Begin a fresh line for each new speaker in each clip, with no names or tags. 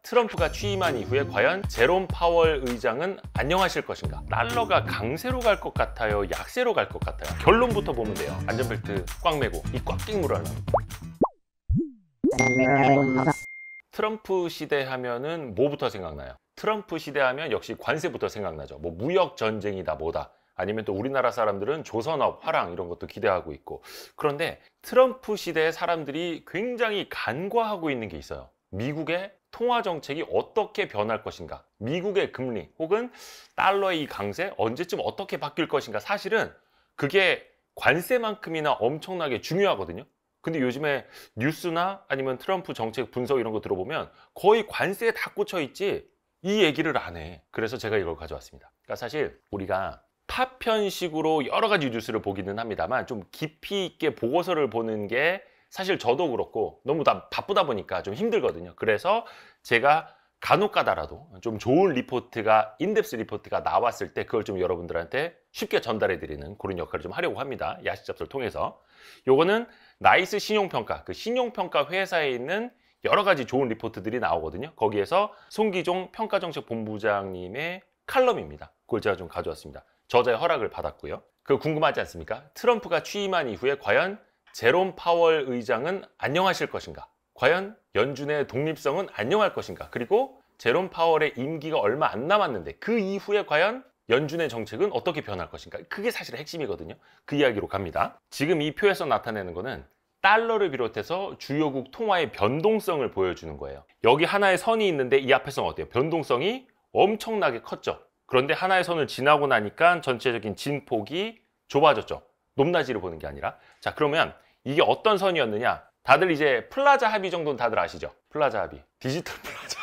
트럼프가 취임한 이후에 과연 제롬 파월 의장은 안녕하실 것인가? 달러가 강세로 갈 것 같아요? 약세로 갈 것 같아요? 결론부터 보면 돼요. 안전벨트 꽉 매고 이 꽉 낀 물어라. 트럼프 시대 하면은 뭐부터 생각나요? 트럼프 시대 하면 역시 관세부터 생각나죠. 뭐 무역 전쟁이다 뭐다. 아니면 또 우리나라 사람들은 조선업, 화랑 이런 것도 기대하고 있고. 그런데 트럼프 시대의 사람들이 굉장히 간과하고 있는 게 있어요. 미국의 통화 정책이 어떻게 변할 것인가, 미국의 금리 혹은 달러의 이 강세 언제쯤 어떻게 바뀔 것인가. 사실은 그게 관세만큼이나 엄청나게 중요하거든요. 근데 요즘에 뉴스나 아니면 트럼프 정책 분석 이런 거 들어보면 거의 관세에 다 꽂혀 있지 이 얘기를 안 해. 그래서 제가 이걸 가져왔습니다. 그러니까 사실 우리가 파편식으로 여러 가지 뉴스를 보기는 합니다만 좀 깊이 있게 보고서를 보는 게 사실 저도 그렇고 너무 다 바쁘다 보니까 좀 힘들거든요. 그래서 제가 간혹 가다라도 좀 좋은 리포트가, 인덱스 리포트가 나왔을 때 그걸 좀 여러분들한테 쉽게 전달해 드리는 그런 역할을 좀 하려고 합니다. 야식 잡서를 통해서. 요거는 나이스 신용평가, 그 신용평가 회사에 있는 여러 가지 좋은 리포트들이 나오거든요. 거기에서 송기종 평가정책본부장님의 칼럼입니다. 그걸 제가 좀 가져왔습니다. 저자의 허락을 받았고요. 그거 궁금하지 않습니까? 트럼프가 취임한 이후에 과연 제롬 파월 의장은 안녕하실 것인가? 과연 연준의 독립성은 안녕할 것인가? 그리고 제롬 파월의 임기가 얼마 안 남았는데 그 이후에 과연 연준의 정책은 어떻게 변할 것인가? 그게 사실 핵심이거든요. 그 이야기로 갑니다. 지금 이 표에서 나타내는 거는 달러를 비롯해서 주요국 통화의 변동성을 보여주는 거예요. 여기 하나의 선이 있는데 이 앞에서는 어때요? 변동성이 엄청나게 컸죠. 그런데 하나의 선을 지나고 나니까 전체적인 진폭이 좁아졌죠. 높낮이를 보는 게 아니라. 자, 그러면 이게 어떤 선이었느냐? 다들 이제 플라자 합의 정도는 다들 아시죠? 플라자 합의. 디지털 플라자.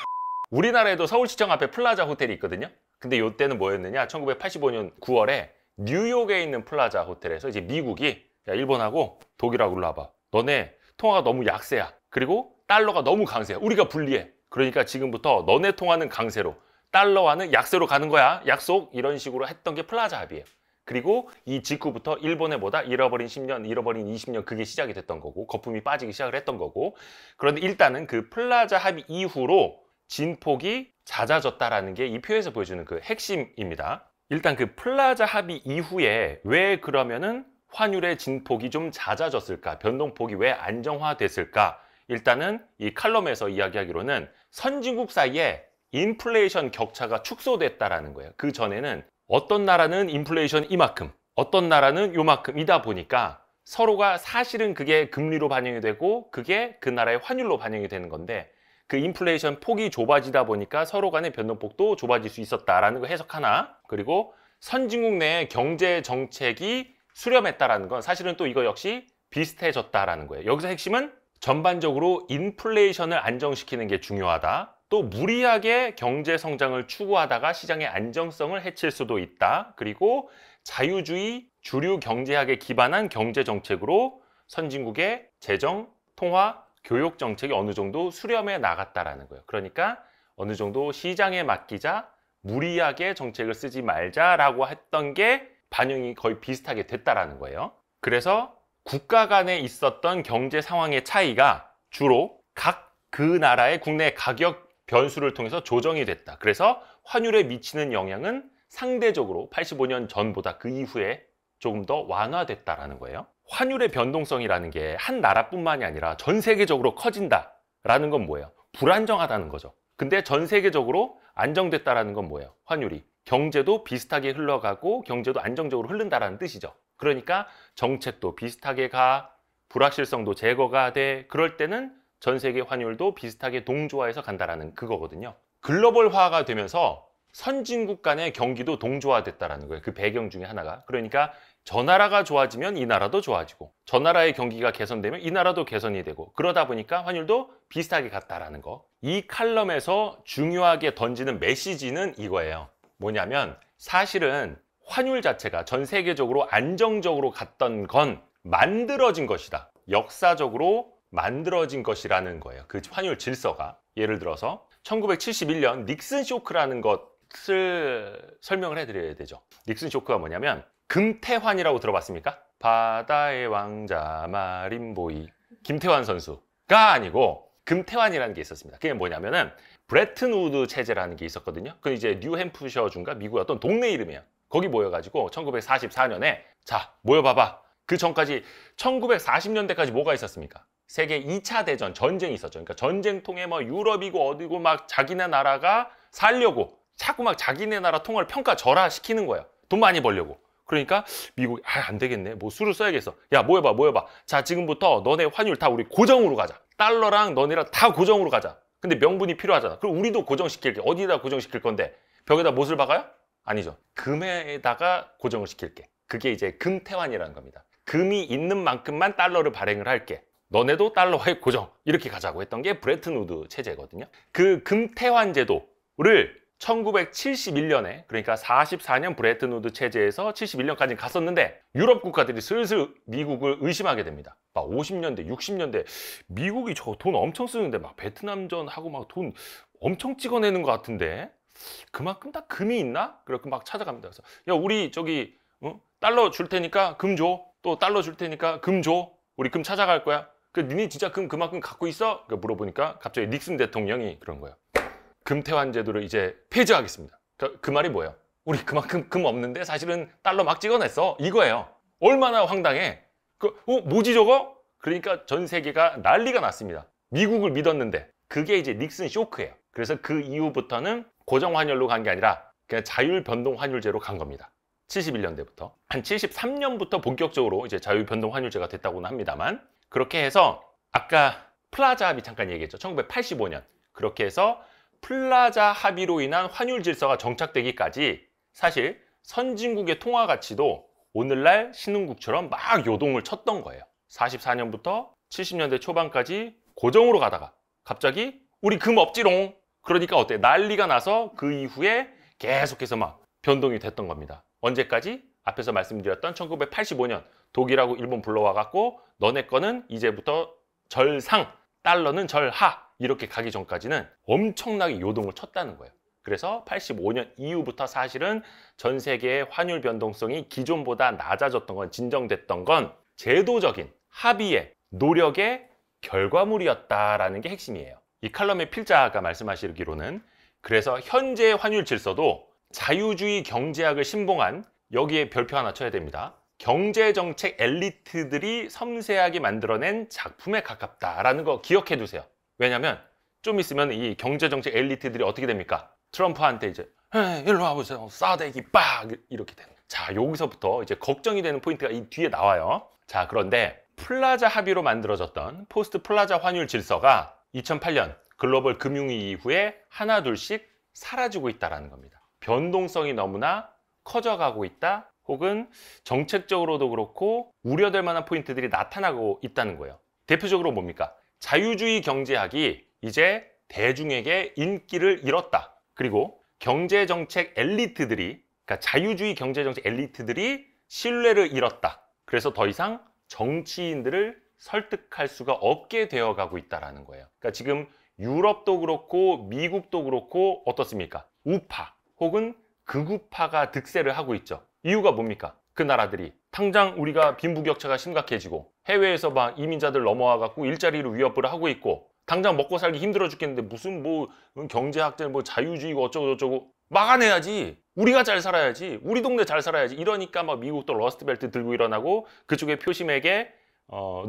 우리나라에도 서울시청 앞에 플라자 호텔이 있거든요. 근데 이때는 뭐였느냐? 1985년 9월에 뉴욕에 있는 플라자 호텔에서 이제 미국이 야, 일본하고 독일하고 일로 와봐. 너네 통화가 너무 약세야. 그리고 달러가 너무 강세야. 우리가 불리해. 그러니까 지금부터 너네 통화는 강세로, 달러와는 약세로 가는 거야. 약속. 이런 식으로 했던 게 플라자 합의예요. 그리고 이 직후부터 일본에 뭐다? 잃어버린 10년, 잃어버린 20년 그게 시작이 됐던 거고 거품이 빠지기 시작을 했던 거고. 그런데 일단은 그 플라자 합의 이후로 진폭이 잦아졌다라는 게 이 표에서 보여주는 그 핵심입니다. 일단 그 플라자 합의 이후에 왜 그러면은 환율의 진폭이 좀 잦아졌을까? 변동폭이 왜 안정화됐을까? 일단은 이 칼럼에서 이야기하기로는 선진국 사이에 인플레이션 격차가 축소됐다라는 거예요. 그 전에는 어떤 나라는 인플레이션 이만큼, 어떤 나라는 요만큼이다 보니까 서로가 사실은 그게 금리로 반영이 되고 그게 그 나라의 환율로 반영이 되는 건데 그 인플레이션 폭이 좁아지다 보니까 서로 간의 변동폭도 좁아질 수 있었다라는 거 해석 하나. 그리고 선진국 내의 경제 정책이 수렴했다라는 건 사실은 또 이거 역시 비슷해졌다라는 거예요. 여기서 핵심은 전반적으로 인플레이션을 안정시키는 게 중요하다. 또 무리하게 경제 성장을 추구하다가 시장의 안정성을 해칠 수도 있다. 그리고 자유주의 주류 경제학에 기반한 경제 정책으로 선진국의 재정, 통화, 교육 정책이 어느 정도 수렴해 나갔다라는 거예요. 그러니까 어느 정도 시장에 맡기자, 무리하게 정책을 쓰지 말자라고 했던 게 반영이 거의 비슷하게 됐다라는 거예요. 그래서 국가 간에 있었던 경제 상황의 차이가 주로 각 그 나라의 국내 가격 변수를 통해서 조정이 됐다. 그래서 환율에 미치는 영향은 상대적으로 85년 전보다 그 이후에 조금 더 완화됐다라는 거예요. 환율의 변동성이라는 게 한 나라뿐만이 아니라 전 세계적으로 커진다라는 건 뭐예요? 불안정하다는 거죠. 근데 전 세계적으로 안정됐다라는 건 뭐예요? 환율이. 경제도 비슷하게 흘러가고 경제도 안정적으로 흐른다라는 뜻이죠. 그러니까 정책도 비슷하게 가, 불확실성도 제거가 돼. 그럴 때는 전 세계 환율도 비슷하게 동조화해서 간다라는 그거거든요. 글로벌화가 되면서 선진국 간의 경기도 동조화됐다라는 거예요. 그 배경 중에 하나가. 그러니까 저 나라가 좋아지면 이 나라도 좋아지고 저 나라의 경기가 개선되면 이 나라도 개선이 되고 그러다 보니까 환율도 비슷하게 갔다라는 거. 이 칼럼에서 중요하게 던지는 메시지는 이거예요. 뭐냐면 사실은 환율 자체가 전 세계적으로 안정적으로 갔던 건 만들어진 것이다. 역사적으로 만들어진 것이라는 거예요. 그 환율 질서가. 예를 들어서 1971년 닉슨 쇼크라는 것을 설명을 해드려야 되죠. 닉슨 쇼크가 뭐냐면 금태환이라고 들어봤습니까? 바다의 왕자 마린보이 김태환 선수가 아니고 금태환이라는 게 있었습니다. 그게 뭐냐면은 브레튼 우드 체제라는 게 있었거든요. 그 이제 뉴햄프셔주인가 미국의 어떤 동네 이름이에요. 거기 모여가지고 1944년에 자 모여봐봐. 그 전까지 1940년대까지 뭐가 있었습니까? 세계 2차 대전 전쟁이 있었죠. 그러니까 전쟁통에 뭐 유럽이고 어디고 막 자기네 나라가 살려고 자꾸 막 자기네 나라 통화를 평가절하시키는 거예요. 돈 많이 벌려고. 그러니까 미국이 안 되겠네. 뭐 수를 써야겠어. 야 모여봐. 자 지금부터 너네 환율 다 우리 고정으로 가자. 달러랑 너네랑 다 고정으로 가자. 근데 명분이 필요하잖아. 그럼 우리도 고정시킬게. 어디다 고정시킬 건데? 벽에다 못을 박아요? 아니죠. 금에다가 고정을 시킬게. 그게 이제 금태환이라는 겁니다. 금이 있는 만큼만 달러를 발행을 할게. 너네도 달러화의 고정. 이렇게 가자고 했던 게 브레튼 우드 체제거든요. 그 금태환 제도를 1971년에 그러니까 44년 브레튼 우드 체제에서 71년까지 갔었는데 유럽 국가들이 슬슬 미국을 의심하게 됩니다. 막 50년대, 60년대 미국이 저 돈 엄청 쓰는데 막 베트남전 하고 막 돈 엄청 찍어내는 것 같은데 그만큼 다 금이 있나? 그렇게 막 찾아갑니다. 그래서 야 우리 저기 달러 줄 테니까 금 줘. 또 달러 줄 테니까 금 줘. 우리 금 찾아갈 거야. 그 니네 진짜 금 그만큼 갖고 있어? 물어보니까 갑자기 닉슨 대통령이 그런 거예요. 금태환 제도를 이제 폐지하겠습니다. 그 말이 뭐예요? 우리 그만큼 금 없는데 사실은 달러 막 찍어냈어. 이거예요. 얼마나 황당해. 뭐지 저거? 그러니까 전 세계가 난리가 났습니다. 미국을 믿었는데 그게 이제 닉슨 쇼크예요. 그래서 그 이후부터는 고정 환율로 간 게 아니라 그냥 자율 변동 환율제로 간 겁니다. 71년대부터 한 73년부터 본격적으로 이제 자율 변동 환율제가 됐다고는 합니다만 그렇게 해서 아까 플라자 합의 잠깐 얘기했죠. 1985년 그렇게 해서 플라자 합의로 인한 환율 질서가 정착되기까지 사실 선진국의 통화 가치도 오늘날 신흥국처럼 막 요동을 쳤던 거예요. 44년부터 70년대 초반까지 고정으로 가다가 갑자기 우리 금 없지롱. 그러니까 어때? 난리가 나서 그 이후에 계속해서 막 변동이 됐던 겁니다. 언제까지? 앞에서 말씀드렸던 1985년 독일하고 일본 불러와 갖고 너네 거는 이제부터 절상, 달러는 절하 이렇게 가기 전까지는 엄청나게 요동을 쳤다는 거예요. 그래서 85년 이후부터 사실은 전 세계의 환율 변동성이 기존보다 낮아졌던 건 진정됐던 건 제도적인 합의의 노력의 결과물이었다라는 게 핵심이에요. 이 칼럼의 필자가 말씀하시기로는 그래서 현재의 환율 질서도 자유주의 경제학을 신봉한 여기에 별표 하나 쳐야 됩니다. 경제정책 엘리트들이 섬세하게 만들어낸 작품에 가깝다라는 거 기억해 두세요. 왜냐면 좀 있으면 이 경제정책 엘리트들이 어떻게 됩니까? 트럼프한테 이제 일로 와보세요. 싸대기 빡 이렇게 되는. 자 여기서부터 이제 걱정이 되는 포인트가 이 뒤에 나와요. 자 그런데 플라자 합의로 만들어졌던 포스트 플라자 환율 질서가 2008년 글로벌 금융위기 이후에 하나둘씩 사라지고 있다는 겁니다. 변동성이 너무나 커져가고 있다. 혹은 정책적으로도 그렇고 우려될 만한 포인트들이 나타나고 있다는 거예요. 대표적으로 뭡니까? 자유주의 경제학이 이제 대중에게 인기를 잃었다. 그리고 경제정책 엘리트들이 그러니까 자유주의 경제정책 엘리트들이 신뢰를 잃었다. 그래서 더 이상 정치인들을 설득할 수가 없게 되어가고 있다는 거예요. 그러니까 지금 유럽도 그렇고 미국도 그렇고 어떻습니까? 우파 혹은 극우파가 득세를 하고 있죠. 이유가 뭡니까? 그 나라들이 당장 우리가 빈부격차가 심각해지고 해외에서 막 이민자들 넘어와 갖고 일자리를 위협을 하고 있고 당장 먹고 살기 힘들어 죽겠는데 무슨 뭐 경제학者뭐 자유주의고 어쩌고 저쩌고 막아내야지. 우리가 잘 살아야지. 우리 동네 잘 살아야지. 이러니까 막 미국도 러스트벨트 들고 일어나고 그쪽의 표심에게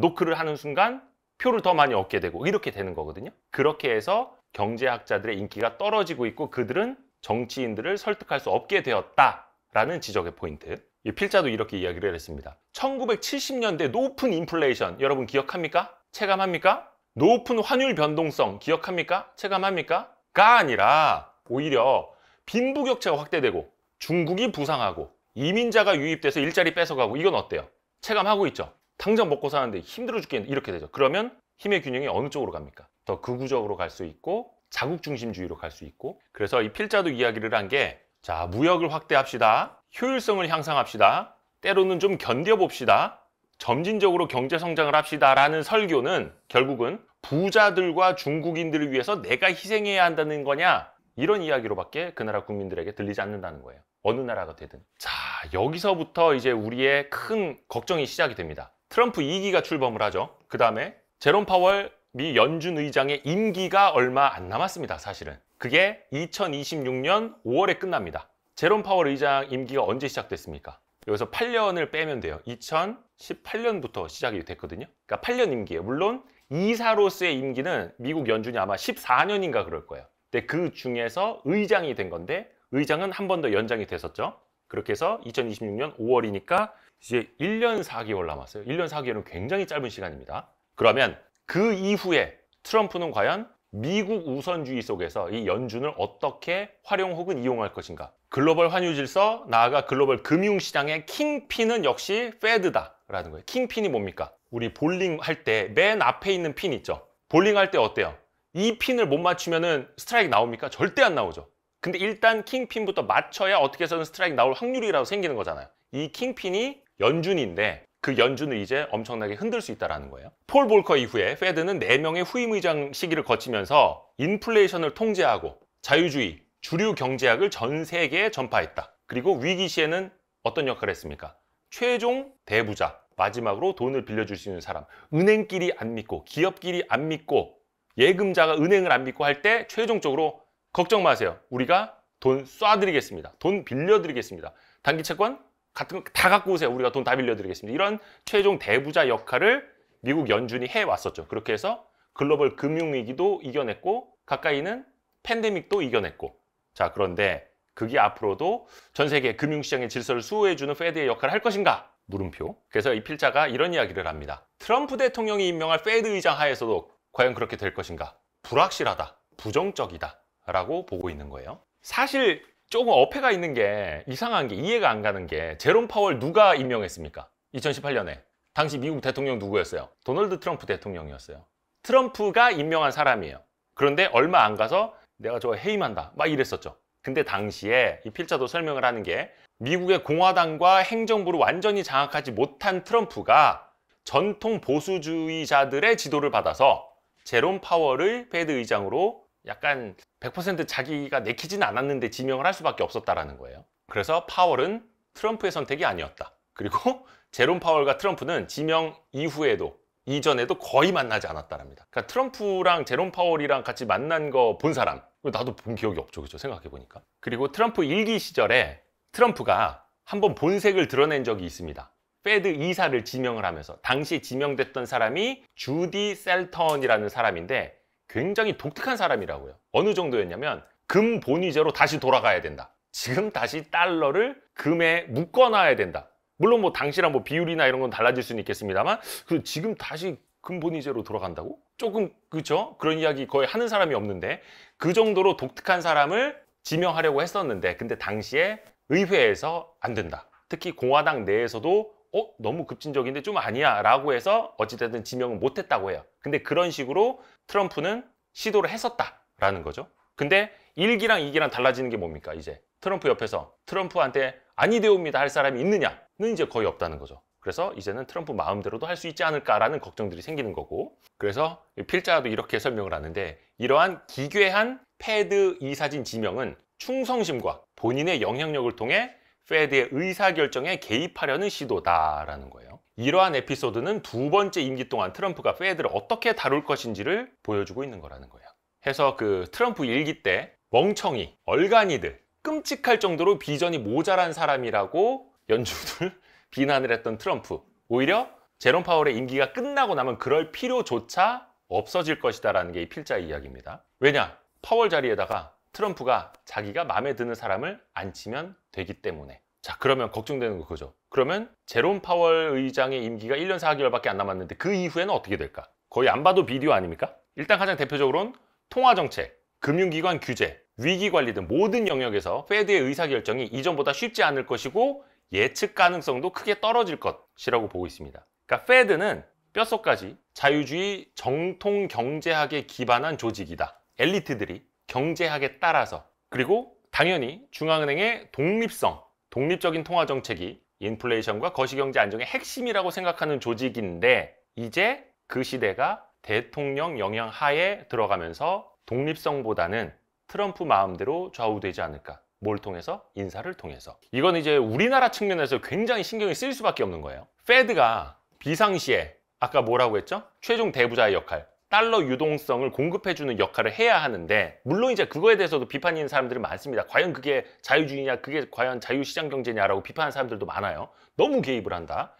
노크를 하는 순간 표를 더 많이 얻게 되고 이렇게 되는 거거든요. 그렇게 해서 경제학자들의 인기가 떨어지고 있고 그들은 정치인들을 설득할 수 없게 되었다라는 지적의 포인트. 이 필자도 이렇게 이야기를 했습니다. 1970년대 높은 인플레이션 여러분 기억합니까? 체감합니까? 높은 환율 변동성 기억합니까? 체감합니까? 가 아니라 오히려 빈부격차가 확대되고 중국이 부상하고 이민자가 유입돼서 일자리 뺏어가고 이건 어때요? 체감하고 있죠? 당장 먹고 사는데 힘들어 죽겠는데 이렇게 되죠. 그러면 힘의 균형이 어느 쪽으로 갑니까? 더 극우적으로 갈 수 있고 자국 중심주의로 갈 수 있고 그래서 이 필자도 이야기를 한 게 자 무역을 확대합시다. 효율성을 향상합시다. 때로는 좀 견뎌봅시다. 점진적으로 경제 성장을 합시다라는 설교는 결국은 부자들과 중국인들을 위해서 내가 희생해야 한다는 거냐 이런 이야기로밖에 그 나라 국민들에게 들리지 않는다는 거예요. 어느 나라가 되든. 자 여기서부터 이제 우리의 큰 걱정이 시작이 됩니다. 트럼프 2기가 출범을 하죠. 그 다음에 제롬 파월 미 연준 의장의 임기가 얼마 안 남았습니다. 사실은. 그게 2026년 5월에 끝납니다. 제롬 파월 의장 임기가 언제 시작됐습니까? 여기서 8년을 빼면 돼요. 2018년부터 시작이 됐거든요. 그러니까 8년 임기예요. 물론 이사로서의 임기는 미국 연준이 아마 14년인가 그럴 거예요. 근데 그 중에서 의장이 된 건데 의장은 한 번 더 연장이 됐었죠. 그렇게 해서 2026년 5월이니까 이제 1년 4개월 남았어요. 1년 4개월은 굉장히 짧은 시간입니다. 그러면 그 이후에 트럼프는 과연 미국 우선주의 속에서 이 연준을 어떻게 활용 혹은 이용할 것인가? 글로벌 환율 질서, 나아가 글로벌 금융시장의 킹핀은 역시 페드다라는 거예요. 킹핀이 뭡니까? 우리 볼링 할 때 맨 앞에 있는 핀 있죠? 볼링 할 때 어때요? 이 핀을 못 맞추면은 스트라이크 나옵니까? 절대 안 나오죠. 근데 일단 킹핀부터 맞춰야 어떻게 해서든 스트라이크 나올 확률이라도 생기는 거잖아요. 이 킹핀이 연준인데 그 연준을 이제 엄청나게 흔들 수 있다는 거예요. 폴 볼커 이후에 페드는 4명의 후임 의장 시기를 거치면서 인플레이션을 통제하고 자유주의, 주류 경제학을 전 세계에 전파했다. 그리고 위기 시에는 어떤 역할을 했습니까? 최종 대부자, 마지막으로 돈을 빌려줄 수 있는 사람, 은행끼리 안 믿고 기업끼리 안 믿고 예금자가 은행을 안 믿고 할 때 최종적으로 걱정 마세요. 우리가 돈 쏴드리겠습니다. 돈 빌려드리겠습니다. 단기 채권 같은 거 다 갖고 오세요. 우리가 돈 다 빌려드리겠습니다. 이런 최종 대부자 역할을 미국 연준이 해왔었죠. 그렇게 해서 글로벌 금융위기도 이겨냈고 가까이는 팬데믹도 이겨냈고 자 그런데 그게 앞으로도 전 세계 금융시장의 질서를 수호해주는 페드의 역할을 할 것인가? 물음표. 그래서 이 필자가 이런 이야기를 합니다. 트럼프 대통령이 임명할 페드 의장 하에서도 과연 그렇게 될 것인가? 불확실하다, 부정적이다 라고 보고 있는 거예요. 사실 조금 어폐가 있는 게 이상한 게 이해가 안 가는 게 제롬 파월 누가 임명했습니까? 2018년에 당시 미국 대통령 누구였어요? 도널드 트럼프 대통령이었어요. 트럼프가 임명한 사람이에요. 그런데 얼마 안 가서 내가 저 해임한다 막 이랬었죠. 근데 당시에 이 필자도 설명을 하는 게 미국의 공화당과 행정부를 완전히 장악하지 못한 트럼프가 전통 보수주의자들의 지도를 받아서 제롬 파월을 페드 의장으로 약간 100% 자기가 내키지는 않았는데 지명을 할 수밖에 없었다라는 거예요. 그래서 파월은 트럼프의 선택이 아니었다. 그리고 제롬 파월과 트럼프는 지명 이후에도 이전에도 거의 만나지 않았다랍니다. 그러니까 트럼프랑 제롬 파월이랑 같이 만난 거 본 사람 나도 본 기억이 없죠. 그렇죠? 생각해보니까. 그리고 트럼프 1기 시절에 트럼프가 한번 본색을 드러낸 적이 있습니다. 페드 이사를 지명을 하면서 당시 지명됐던 사람이 주디 셀턴이라는 사람인데 굉장히 독특한 사람이라고요. 어느 정도였냐면 금 본위제로 다시 돌아가야 된다. 지금 다시 달러를 금에 묶어놔야 된다. 물론 뭐 당시랑 뭐 비율이나 이런 건 달라질 수는 있겠습니다만 지금 다시 금 본위제로 돌아간다고? 조금 그렇죠? 그런 이야기 거의 하는 사람이 없는데 그 정도로 독특한 사람을 지명하려고 했었는데 근데 당시에 의회에서 안 된다. 특히 공화당 내에서도 너무 급진적인데 좀 아니야 라고 해서 어찌됐든 지명은 못했다고 해요. 근데 그런 식으로 트럼프는 시도를 했었다라는 거죠. 근데 1기랑 2기랑 달라지는 게 뭡니까? 이제 트럼프 옆에서 트럼프한테 아니 되옵니다 할 사람이 있느냐는 이제 거의 없다는 거죠. 그래서 이제는 트럼프 마음대로도 할 수 있지 않을까라는 걱정들이 생기는 거고 그래서 필자도 이렇게 설명을 하는데 이러한 기괴한 페드 이사진 지명은 충성심과 본인의 영향력을 통해 페드의 의사결정에 개입하려는 시도다라는 거예요. 이러한 에피소드는 두 번째 임기 동안 트럼프가 페드를 어떻게 다룰 것인지를 보여주고 있는 거라는 거예요. 해서 그 트럼프 1기 때 멍청이, 얼간이들, 끔찍할 정도로 비전이 모자란 사람이라고 연준을 비난을 했던 트럼프. 오히려 제롬 파월의 임기가 끝나고 나면 그럴 필요조차 없어질 것이다라는 게 이 필자의 이야기입니다. 왜냐? 파월 자리에다가 트럼프가 자기가 마음에 드는 사람을 앉히면 되기 때문에 자 그러면 걱정되는 거 그거죠. 그러면 제롬 파월 의장의 임기가 1년 4개월밖에 안 남았는데 그 이후에는 어떻게 될까? 거의 안 봐도 비디오 아닙니까? 일단 가장 대표적으로는 통화정책, 금융기관 규제, 위기관리 등 모든 영역에서 페드의 의사결정이 이전보다 쉽지 않을 것이고 예측 가능성도 크게 떨어질 것이라고 보고 있습니다. 그러니까 페드는 뼛속까지 자유주의 정통 경제학에 기반한 조직이다. 엘리트들이 경제학에 따라서 그리고 당연히 중앙은행의 독립성, 독립적인 통화정책이 인플레이션과 거시경제 안정의 핵심이라고 생각하는 조직인데 이제 그 시대가 대통령 영향 하에 들어가면서 독립성보다는 트럼프 마음대로 좌우되지 않을까. 뭘 통해서? 인사를 통해서. 이건 이제 우리나라 측면에서 굉장히 신경이 쓰일 수밖에 없는 거예요. 페드가 비상시에 아까 뭐라고 했죠? 최종 대부자의 역할, 달러 유동성을 공급해주는 역할을 해야 하는데, 물론 이제 그거에 대해서도 비판이 있는 사람들이 많습니다. 과연 그게 자유주의냐, 그게 과연 자유시장 경제냐라고 비판하는 사람들도 많아요. 너무 개입을 한다.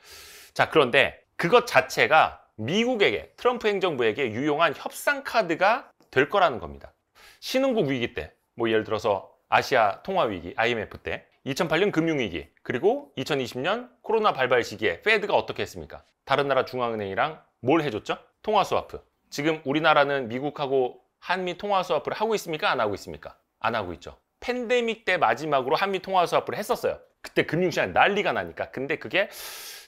자, 그런데 그것 자체가 미국에게, 트럼프 행정부에게 유용한 협상 카드가 될 거라는 겁니다. 신흥국 위기 때, 뭐 예를 들어서 아시아 통화 위기, IMF 때, 2008년 금융위기, 그리고 2020년 코로나 발발 시기에 페드가 어떻게 했습니까? 다른 나라 중앙은행이랑 뭘 해줬죠? 통화 스와프. 지금 우리나라는 미국하고 한미 통화 스와프를 하고 있습니까? 안 하고 있습니까? 안 하고 있죠. 팬데믹 때 마지막으로 한미 통화 스와프를 했었어요. 그때 금융시장 난리가 나니까. 근데 그게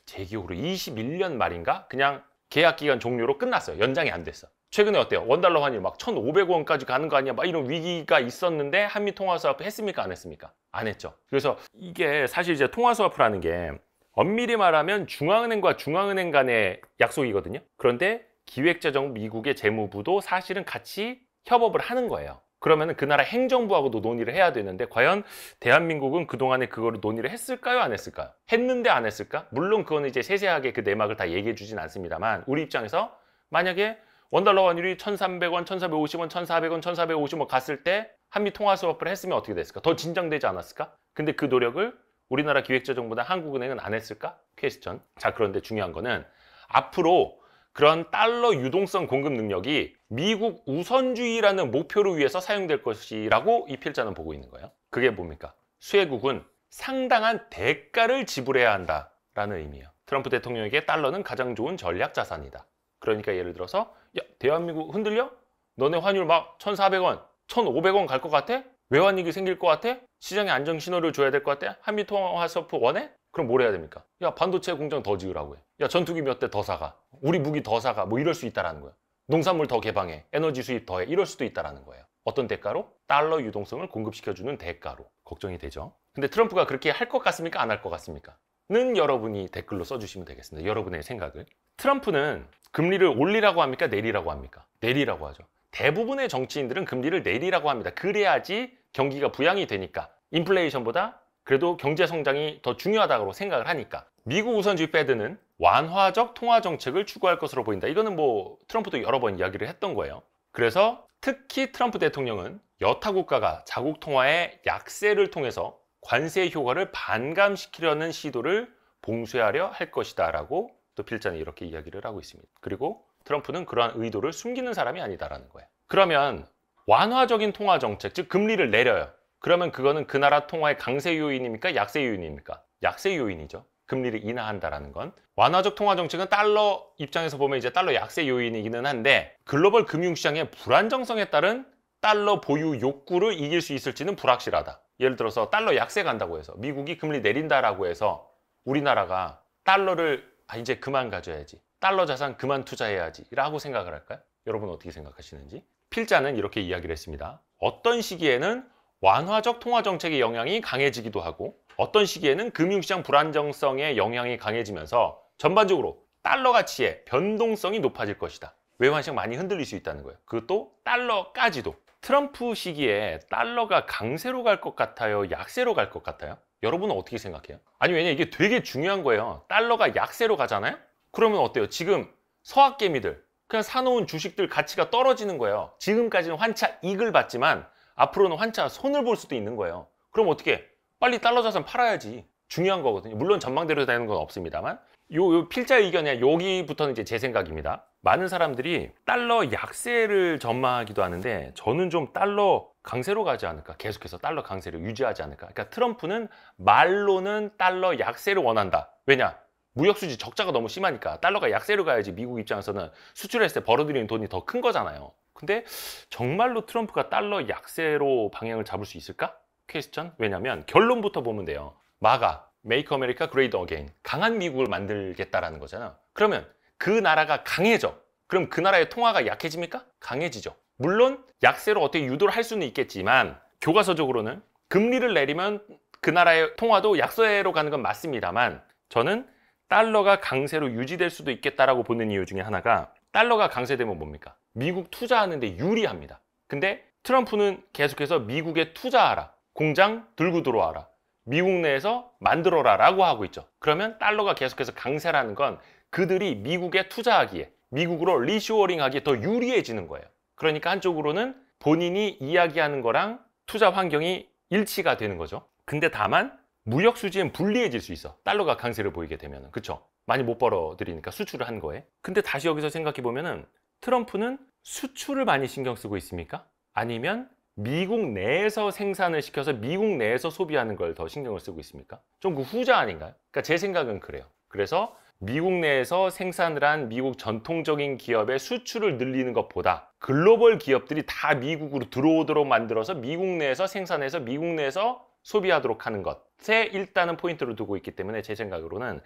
제 기억으로 21년 말인가? 그냥 계약 기간 종료로 끝났어요. 연장이 안 됐어. 최근에 어때요? 원달러 환율 막 1,500원까지 가는 거 아니야? 막 이런 위기가 있었는데 한미 통화 스와프 했습니까? 안 했습니까? 안 했죠. 그래서 이게 사실 이제 통화 스와프라는 게 엄밀히 말하면 중앙은행과 중앙은행 간의 약속이거든요. 그런데 기획재정부 미국의 재무부도 사실은 같이 협업을 하는 거예요. 그러면 그 나라 행정부하고도 논의를 해야 되는데, 과연 대한민국은 그동안에 그거를 논의를 했을까요? 안 했을까요? 했는데 안 했을까? 물론 그거는 이제 세세하게 그 내막을 다 얘기해 주진 않습니다만, 우리 입장에서 만약에 원달러 환율이 1,300원, 1,450원, 1,400원, 1,450원 갔을 때 한미 통화 스와프를 했으면 어떻게 됐을까? 더 진정되지 않았을까? 근데 그 노력을 우리나라 기획재정부나 한국은행은 안 했을까? 퀘스천. 자, 그런데 중요한 거는 앞으로 그런 달러 유동성 공급 능력이 미국 우선주의라는 목표를 위해서 사용될 것이라고 이 필자는 보고 있는 거예요. 그게 뭡니까? 수혜국은 상당한 대가를 지불해야 한다라는 의미예요. 트럼프 대통령에게 달러는 가장 좋은 전략 자산이다. 그러니까 예를 들어서, 야, 대한민국 흔들려? 너네 환율 막 1,400원, 1,500원 갈 것 같아? 외환위기 생길 것 같아? 시장에 안정 신호를 줘야 될 것 같아? 한미 통화 스와프 원해? 그럼 뭘 해야 됩니까? 야, 반도체 공장 더 지으라고 해. 야, 전투기 몇 대 더 사가. 우리 무기 더 사가. 뭐 이럴 수 있다라는 거예요. 농산물 더 개방해. 에너지 수입 더해. 이럴 수도 있다라는 거예요. 어떤 대가로? 달러 유동성을 공급시켜주는 대가로. 걱정이 되죠. 근데 트럼프가 그렇게 할 것 같습니까? 안 할 것 같습니까? 는 여러분이 댓글로 써주시면 되겠습니다. 여러분의 생각을. 트럼프는 금리를 올리라고 합니까? 내리라고 합니까? 내리라고 하죠. 대부분의 정치인들은 금리를 내리라고 합니다. 그래야지 경기가 부양이 되니까. 인플레이션보다 그래도 경제 성장이 더 중요하다고 생각을 하니까. 미국 우선주의 패드는 완화적 통화 정책을 추구할 것으로 보인다. 이거는 뭐 트럼프도 여러 번 이야기를 했던 거예요. 그래서 특히 트럼프 대통령은 여타 국가가 자국 통화의 약세를 통해서 관세 효과를 반감시키려는 시도를 봉쇄하려 할 것이다 라고 또 필자는 이렇게 이야기를 하고 있습니다. 그리고 트럼프는 그러한 의도를 숨기는 사람이 아니다라는 거예요. 그러면 완화적인 통화 정책, 즉 금리를 내려요. 그러면 그거는 그 나라 통화의 강세 요인입니까? 약세 요인입니까? 약세 요인이죠. 금리를 인하한다라는 건. 완화적 통화 정책은 달러 입장에서 보면 이제 달러 약세 요인이기는 한데, 글로벌 금융시장의 불안정성에 따른 달러 보유 욕구를 이길 수 있을지는 불확실하다. 예를 들어서 달러 약세 간다고 해서 미국이 금리 내린다라고 해서 우리나라가 달러를 이제 그만 가져야지, 달러 자산 그만 투자해야지 라고 생각을 할까요? 여러분 어떻게 생각하시는지? 필자는 이렇게 이야기를 했습니다. 어떤 시기에는 완화적 통화 정책의 영향이 강해지기도 하고, 어떤 시기에는 금융시장 불안정성의 영향이 강해지면서 전반적으로 달러 가치의 변동성이 높아질 것이다. 외환시장 많이 흔들릴 수 있다는 거예요. 그것도 달러까지도. 트럼프 시기에 달러가 강세로 갈 것 같아요? 약세로 갈 것 같아요? 여러분은 어떻게 생각해요? 아니, 왜냐, 이게 되게 중요한 거예요. 달러가 약세로 가잖아요? 그러면 어때요? 지금 서학개미들 그냥 사놓은 주식들 가치가 떨어지는 거예요. 지금까지는 환차 이익을 봤지만 앞으로는 환차 손을 볼 수도 있는 거예요. 그럼 어떻게? 빨리 달러 자산 팔아야지. 중요한 거거든요. 물론 전망대로 되는 건 없습니다만, 요 필자 의견이야. 여기부터는 이제 제 생각입니다. 많은 사람들이 달러 약세를 전망하기도 하는데, 저는 좀 달러 강세로 가지 않을까, 계속해서 달러 강세를 유지하지 않을까. 그러니까 트럼프는 말로는 달러 약세를 원한다. 왜냐? 무역수지 적자가 너무 심하니까 달러가 약세로 가야지 미국 입장에서는 수출했을 때 벌어들이는 돈이 더 큰 거잖아요. 근데 정말로 트럼프가 달러 약세로 방향을 잡을 수 있을까? 퀘스천. 왜냐면 결론부터 보면 돼요. 마가, Make America Great Again, 강한 미국을 만들겠다라는 거잖아. 그러면 그 나라가 강해져. 그럼 그 나라의 통화가 약해집니까? 강해지죠. 물론 약세로 어떻게 유도를 할 수는 있겠지만, 교과서적으로는 금리를 내리면 그 나라의 통화도 약세로 가는 건 맞습니다만, 저는 달러가 강세로 유지될 수도 있겠다라고 보는 이유 중에 하나가, 달러가 강세되면 뭡니까? 미국 투자하는데 유리합니다. 근데 트럼프는 계속해서 미국에 투자하라, 공장 들고 들어와라, 미국 내에서 만들어라 라고 하고 있죠. 그러면 달러가 계속해서 강세라는 건 그들이 미국에 투자하기에, 미국으로 리쇼어링하기에 더 유리해지는 거예요. 그러니까 한쪽으로는 본인이 이야기하는 거랑 투자 환경이 일치가 되는 거죠. 근데 다만 무역 수지엔 불리해질 수 있어. 달러가 강세를 보이게 되면은. 그쵸? 많이 못 벌어들이니까 수출을 한 거에. 근데 다시 여기서 생각해 보면은 트럼프는 수출을 많이 신경 쓰고 있습니까? 아니면 미국 내에서 생산을 시켜서 미국 내에서 소비하는 걸 더 신경을 쓰고 있습니까? 좀 그 후자 아닌가요? 그러니까 제 생각은 그래요. 그래서 미국 내에서 생산을 한 미국 전통적인 기업의 수출을 늘리는 것보다 글로벌 기업들이 다 미국으로 들어오도록 만들어서 미국 내에서 생산해서 미국 내에서 소비하도록 하는 것에 일단은 포인트를 두고 있기 때문에 제 생각으로는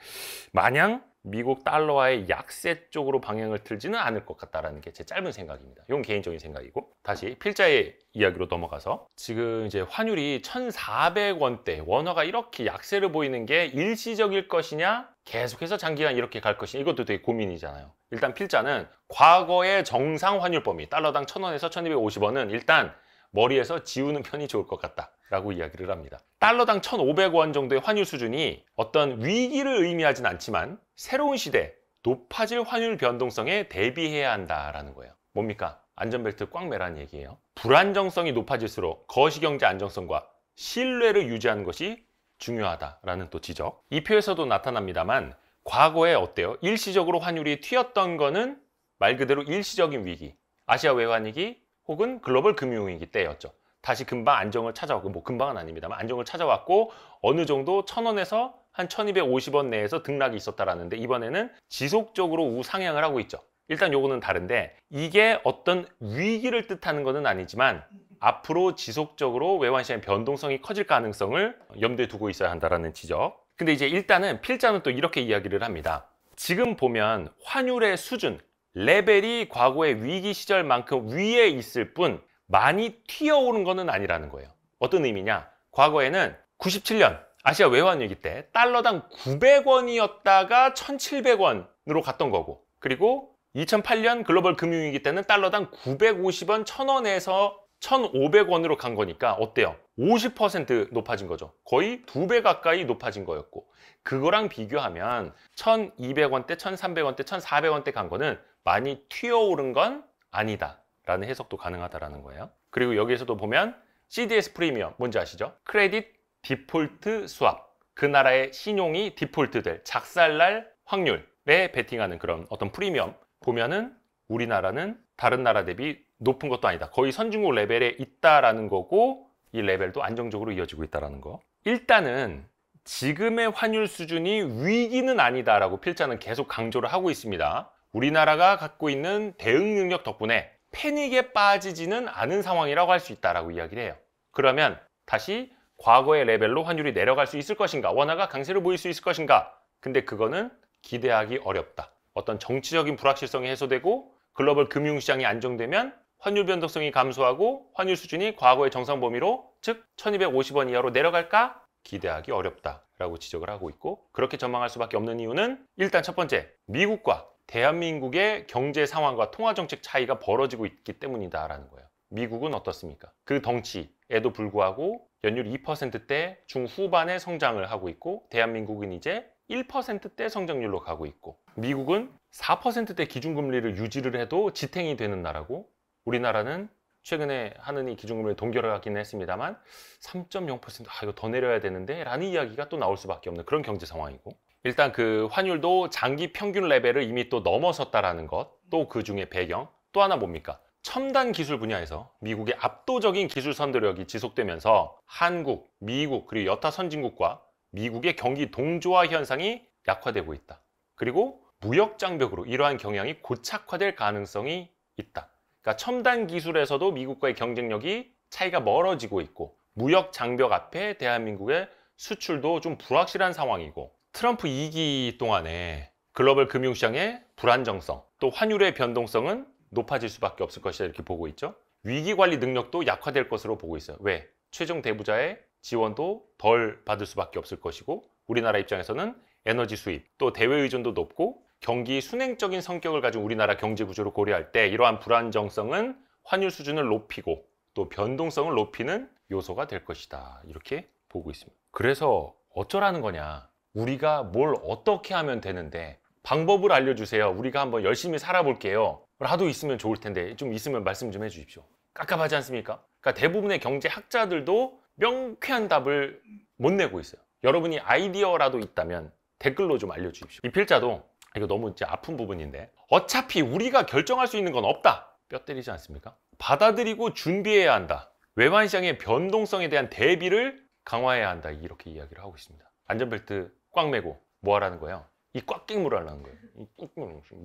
마냥 미국 달러와의 약세 쪽으로 방향을 틀지는 않을 것 같다라는 게 제 짧은 생각입니다. 이건 개인적인 생각이고, 다시 필자의 이야기로 넘어가서 지금 이제 환율이 1,400원대, 원화가 이렇게 약세를 보이는 게 일시적일 것이냐, 계속해서 장기간 이렇게 갈 것이냐, 이것도 되게 고민이잖아요. 일단 필자는 과거의 정상 환율 범위, 달러당 1,000원에서 1,250원은 일단 머리에서 지우는 편이 좋을 것 같다 라고 이야기를 합니다. 달러당 1,500원 정도의 환율 수준이 어떤 위기를 의미하진 않지만 새로운 시대, 높아질 환율 변동성에 대비해야 한다라는 거예요. 뭡니까? 안전벨트 꽉 매라는 얘기예요. 불안정성이 높아질수록 거시경제 안정성과 신뢰를 유지하는 것이 중요하다라는 또 지적. 이 표에서도 나타납니다만 과거에 어때요? 일시적으로 환율이 튀었던 거는 말 그대로 일시적인 위기, 아시아 외환위기 혹은 글로벌 금융위기 때였죠. 다시 금방 안정을 찾아왔고, 뭐 금방은 아닙니다만 안정을 찾아왔고 어느 정도 1,000원에서 한 1,250원 내에서 등락이 있었다라는데 이번에는 지속적으로 우상향을 하고 있죠. 일단 요거는 다른데 이게 어떤 위기를 뜻하는 것은 아니지만 앞으로 지속적으로 외환시장의 변동성이 커질 가능성을 염두에 두고 있어야 한다는 지적. 근데 이제 일단은 필자는 또 이렇게 이야기를 합니다. 지금 보면 환율의 수준, 레벨이 과거의 위기 시절만큼 위에 있을 뿐 많이 튀어오른 것은 아니라는 거예요. 어떤 의미냐? 과거에는 97년 아시아 외환위기 때 달러당 900원이었다가 1,700원으로 갔던 거고, 그리고 2008년 글로벌 금융위기 때는 달러당 950원, 1,000원에서 1,500원으로 간 거니까 어때요? 50% 높아진 거죠. 거의 2배 가까이 높아진 거였고, 그거랑 비교하면 1,200원대, 1,300원대, 1,400원대 간 거는 많이 튀어오른 건 아니다 라는 해석도 가능하다라는 거예요. 그리고 여기에서도 보면 CDS 프리미엄 뭔지 아시죠? 크레딧 디폴트 스왑, 그 나라의 신용이 디폴트될 작살날 확률에 베팅하는 그런 어떤 프리미엄 보면은 우리나라는 다른 나라 대비 높은 것도 아니다, 거의 선진국 레벨에 있다라는 거고, 이 레벨도 안정적으로 이어지고 있다라는 거. 일단은 지금의 환율 수준이 위기는 아니다라고 필자는 계속 강조를 하고 있습니다. 우리나라가 갖고 있는 대응 능력 덕분에 패닉에 빠지지는 않은 상황이라고 할 수 있다라고 이야기를 해요. 그러면 다시 과거의 레벨로 환율이 내려갈 수 있을 것인가, 원화가 강세를 보일 수 있을 것인가? 근데 그거는 기대하기 어렵다. 어떤 정치적인 불확실성이 해소되고 글로벌 금융시장이 안정되면 환율 변동성이 감소하고 환율 수준이 과거의 정상 범위로, 즉 1,250원 이하로 내려갈까? 기대하기 어렵다라고 지적을 하고 있고, 그렇게 전망할 수밖에 없는 이유는 일단 첫 번째, 미국과 대한민국의 경제 상황과 통화정책 차이가 벌어지고 있기 때문이다라는 거예요. 미국은 어떻습니까? 그 덩치에도 불구하고 연율 2%대 중후반의 성장을 하고 있고, 대한민국은 이제 1%대 성장률로 가고 있고, 미국은 4%대 기준금리를 유지를 해도 지탱이 되는 나라고, 우리나라는 최근에 하느니 기준금리를 동결하기는 했습니다만 3.0%, 이거 더 내려야 되는데 라는 이야기가 또 나올 수밖에 없는 그런 경제 상황이고, 일단 그 환율도 장기 평균 레벨을 이미 또 넘어섰다라는 것, 또 그 중에 배경, 또 하나 뭡니까? 첨단 기술 분야에서 미국의 압도적인 기술 선도력이 지속되면서 한국, 미국, 그리고 여타 선진국과 미국의 경기 동조화 현상이 약화되고 있다. 그리고 무역 장벽으로 이러한 경향이 고착화될 가능성이 있다. 그러니까 첨단 기술에서도 미국과의 경쟁력이 차이가 멀어지고 있고, 무역 장벽 앞에 대한민국의 수출도 좀 불확실한 상황이고, 트럼프 2기 동안에 글로벌 금융시장의 불안정성, 또 환율의 변동성은 높아질 수밖에 없을 것이다 이렇게 보고 있죠. 위기관리 능력도 약화될 것으로 보고 있어요. 왜? 최종 대부자의 지원도 덜 받을 수밖에 없을 것이고, 우리나라 입장에서는 에너지 수입, 또 대외 의존도 높고 경기 순행적인 성격을 가진 우리나라 경제 구조를 고려할 때 이러한 불안정성은 환율 수준을 높이고 또 변동성을 높이는 요소가 될 것이다 이렇게 보고 있습니다. 그래서 어쩌라는 거냐, 우리가 뭘 어떻게 하면 되는데 방법을 알려주세요. 우리가 한번 열심히 살아볼게요. 라도 있으면 좋을 텐데 좀 있으면 말씀 좀 해주십시오. 깝깝하지 않습니까? 그러니까 대부분의 경제학자들도 명쾌한 답을 못 내고 있어요. 여러분이 아이디어라도 있다면 댓글로 좀 알려주십시오. 이 필자도 이거 너무 이제 아픈 부분인데 어차피 우리가 결정할 수 있는 건 없다. 뼈 때리지 않습니까? 받아들이고 준비해야 한다. 외환 시장의 변동성에 대한 대비를 강화해야 한다. 이렇게 이야기를 하고 있습니다. 안전벨트 꽉 매고 뭐 하라는 거예요? 이 꽉 낀물 하라는 거예요.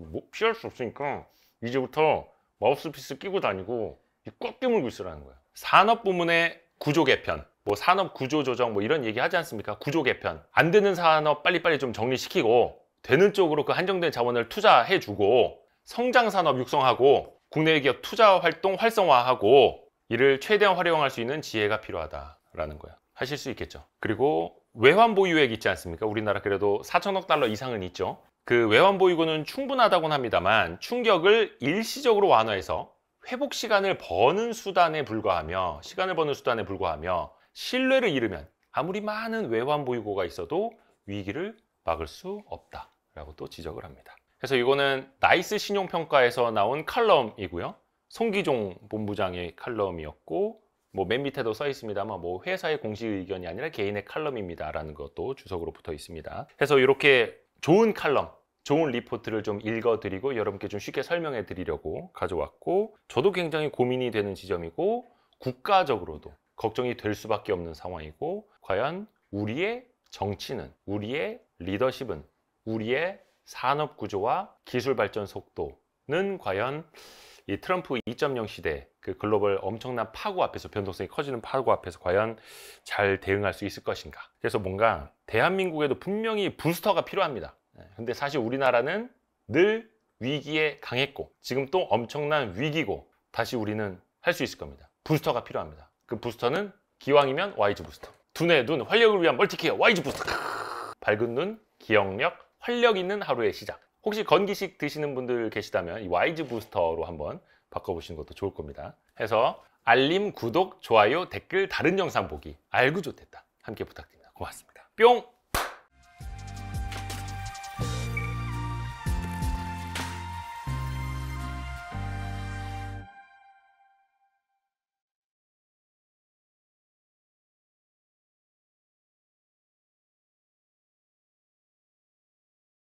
뭐 피할 수 없으니까 이제부터 마우스피스 끼고 다니고 이 꽉 깨물고 있으라는 거예요. 산업 부문의 구조 개편, 뭐 산업 구조 조정 뭐 이런 얘기 하지 않습니까? 구조 개편. 안 되는 산업 빨리빨리 좀 정리시키고 되는 쪽으로 그 한정된 자원을 투자해주고 성장 산업 육성하고 국내 기업 투자 활동 활성화하고 이를 최대한 활용할 수 있는 지혜가 필요하다라는 거예요. 하실 수 있겠죠. 그리고 외환 보유액 있지 않습니까? 우리나라 그래도 4천억 달러 이상은 있죠. 그 외환 보유고는 충분하다고는 합니다만 충격을 일시적으로 완화해서 회복 시간을 버는 수단에 불과하며 신뢰를 잃으면 아무리 많은 외환 보유고가 있어도 위기를 막을 수 없다라고 또 지적을 합니다. 그래서 이거는 나이스 신용평가에서 나온 칼럼이고요. 송기종 본부장의 칼럼이었고 뭐 맨 밑에도 써 있습니다만 뭐 회사의 공식 의견이 아니라 개인의 칼럼입니다라는 것도 주석으로 붙어 있습니다. 그래서 이렇게 좋은 칼럼, 좋은 리포트를 좀 읽어드리고 여러분께 좀 쉽게 설명해 드리려고 가져왔고 저도 굉장히 고민이 되는 지점이고 국가적으로도 걱정이 될 수밖에 없는 상황이고 과연 우리의 정치는, 우리의 리더십은, 우리의 산업 구조와 기술 발전 속도는 과연 이 트럼프 2.0 시대 그 글로벌 엄청난 파고 앞에서 변동성이 커지는 파고 앞에서 과연 잘 대응할 수 있을 것인가. 그래서 뭔가 대한민국에도 분명히 부스터가 필요합니다. 근데 사실 우리나라는 늘 위기에 강했고 지금 또 엄청난 위기고 다시 우리는 할 수 있을 겁니다. 부스터가 필요합니다. 그 부스터는 기왕이면 YG 부스터. 두뇌, 눈, 활력을 위한 멀티케어 YG 부스터. 밝은 눈, 기억력, 활력 있는 하루의 시작. 혹시 건기식 드시는 분들 계시다면 이 YG 부스터로 한번 바꿔보시는 것도 좋을 겁니다. 해서 알림, 구독, 좋아요, 댓글, 다른 영상 보기 알고 좋댔다 함께 부탁드립니다. 고맙습니다. 뿅!